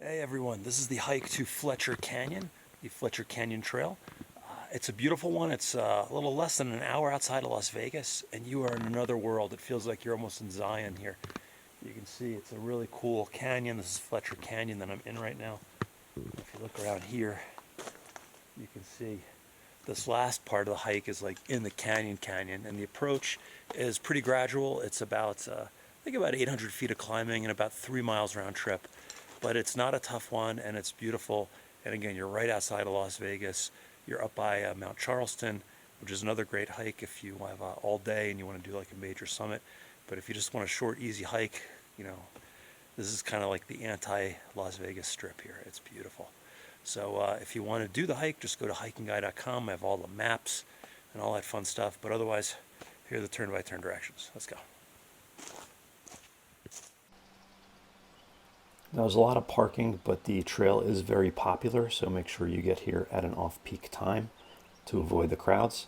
Hey everyone, this is the hike to Fletcher Canyon, the Fletcher Canyon Trail. It's a beautiful one. It's a little less than an hour outside of Las Vegas, and you are in another world. It feels like you're almost in Zion here. You can see it's a really cool canyon. This is Fletcher Canyon that I'm in right now. If you look around here, you can see this last part of the hike is like in the canyon, and the approach is pretty gradual. It's about, I think about 800 feet of climbing and about 3 miles round trip. But it's not a tough one, and it's beautiful. And again, you're right outside of Las Vegas. You're up by Mount Charleston, which is another great hike if you have all day and you want to do like a major summit. But if you just want a short, easy hike, you know, this is kind of like the anti-Las Vegas strip here. It's beautiful. So if you want to do the hike, just go to HikingGuy.com. I have all the maps and all that fun stuff. But otherwise, here are the turn-by-turn directions. Let's go. Now, there's a lot of parking, but the trail is very popular, so make sure you get here at an off-peak time to avoid the crowds.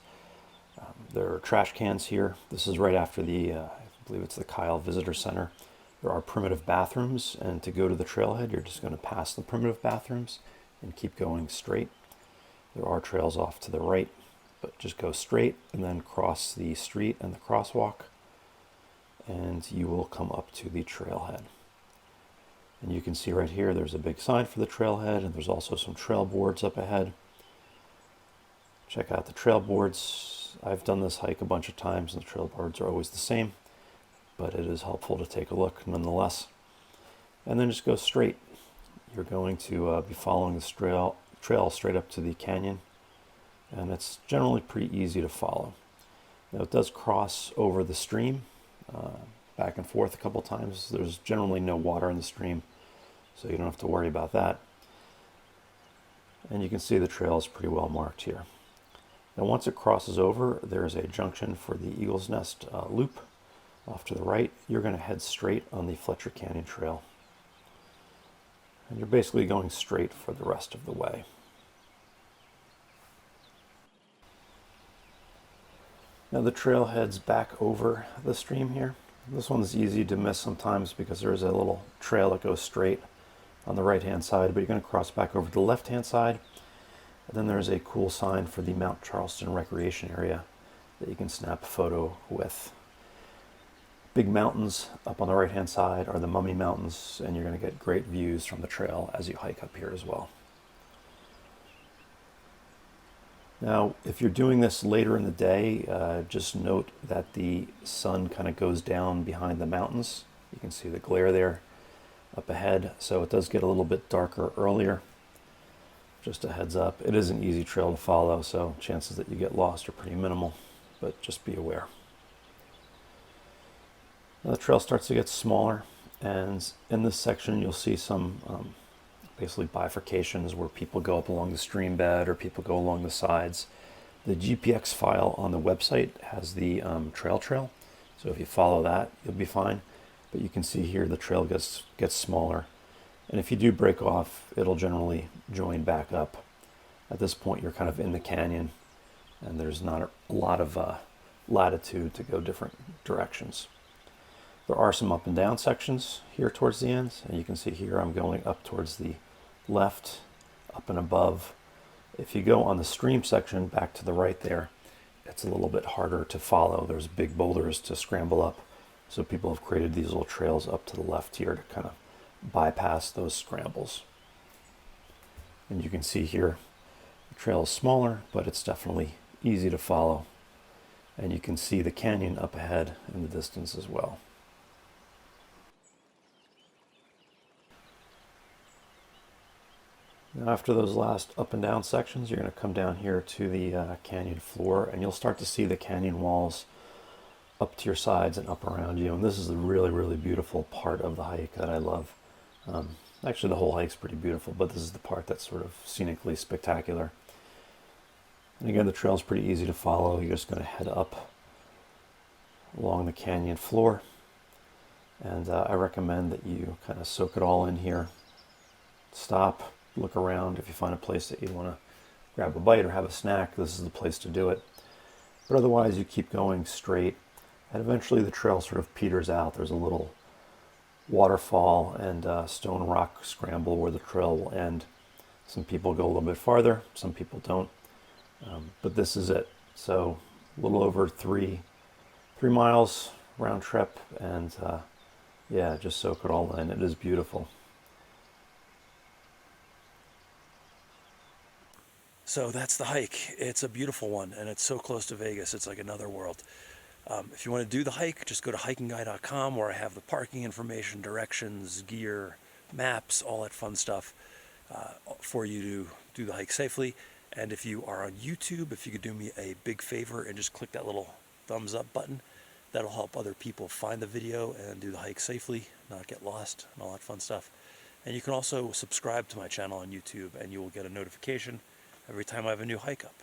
There are trash cans here. This is right after I believe it's the Kyle Visitor Center. There are primitive bathrooms, and to go to the trailhead, you're just going to pass the primitive bathrooms and keep going straight. There are trails off to the right, but just go straight and then cross the street and the crosswalk, and you will come up to the trailhead. And you can see right here, there's a big sign for the trailhead, and there's also some trail boards up ahead. Check out the trail boards. I've done this hike a bunch of times, and the trail boards are always the same, but it is helpful to take a look nonetheless. And then just go straight. You're going to be following this trail straight up to the canyon, and it's generally pretty easy to follow. Now, it does cross over the stream back and forth a couple times. There's generally no water in the stream, so you don't have to worry about that. And you can see the trail is pretty well marked here. Now, once it crosses over, there's a junction for the Eagle's Nest loop off to the right. You're going to head straight on the Fletcher Canyon Trail. And you're basically going straight for the rest of the way. Now, the trail heads back over the stream here. This one's easy to miss sometimes because there is a little trail that goes straight on the right-hand side, but you're going to cross back over to the left-hand side. And then there's a cool sign for the Mount Charleston Recreation Area that you can snap a photo with. Big mountains up on the right-hand side are the Mummy Mountains, and you're going to get great views from the trail as you hike up here as well. Now, if you're doing this later in the day, just note that the sun kind of goes down behind the mountains. You can see the glare there up ahead, so it does get a little bit darker earlier. Just a heads up. It is an easy trail to follow, so chances that you get lost are pretty minimal, but just be aware. Now, the trail starts to get smaller, and in this section you'll see some basically bifurcations where people go up along the stream bed or people go along the sides. The GPX file on the website has the trail, so if you follow that, you'll be fine. But you can see here the trail gets smaller, and if you do break off, it'll generally join back up. At this point, you're kind of in the canyon, and there's not a lot of latitude to go different directions. There are some up and down sections here towards the end, and you can see here I'm going up towards the left, up and above. If you go on the stream section back to the right there, it's a little bit harder to follow. There's big boulders to scramble up, so people have created these little trails up to the left here to kind of bypass those scrambles. And you can see here the trail is smaller, but it's definitely easy to follow, and you can see the canyon up ahead in the distance as well. Now, after those last up and down sections, you're going to come down here to the canyon floor, and you'll start to see the canyon walls up to your sides and up around you. And this is a really, really beautiful part of the hike that I love. Actually, the whole hike's pretty beautiful, but this is the part that's sort of scenically spectacular. And again, the trail's pretty easy to follow. You're just going to head up along the canyon floor. And I recommend that you kind of soak it all in here. Stop. Look around. If you find a place that you want to grab a bite or have a snack, this is the place to do it. But otherwise, you keep going straight, and eventually the trail sort of peters out. There's a little waterfall and stone rock scramble where the trail will end. Some people go a little bit farther, some people don't, but this is it. So a little over 3 miles round trip, and yeah, just soak it all in. It is beautiful. So that's the hike. It's a beautiful one, and it's so close to Vegas. It's like another world. If you want to do the hike, just go to HikingGuy.com, where I have the parking information, directions, gear, maps, all that fun stuff for you to do the hike safely. And if you are on YouTube, if you could do me a big favor and just click that little thumbs up button, that'll help other people find the video and do the hike safely, not get lost, and all that fun stuff. And you can also subscribe to my channel on YouTube, and you will get a notification every time I have a new hike up.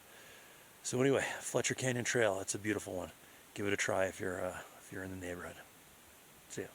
So anyway, Fletcher Canyon Trail, it's a beautiful one. Give it a try if you're in the neighborhood. See ya.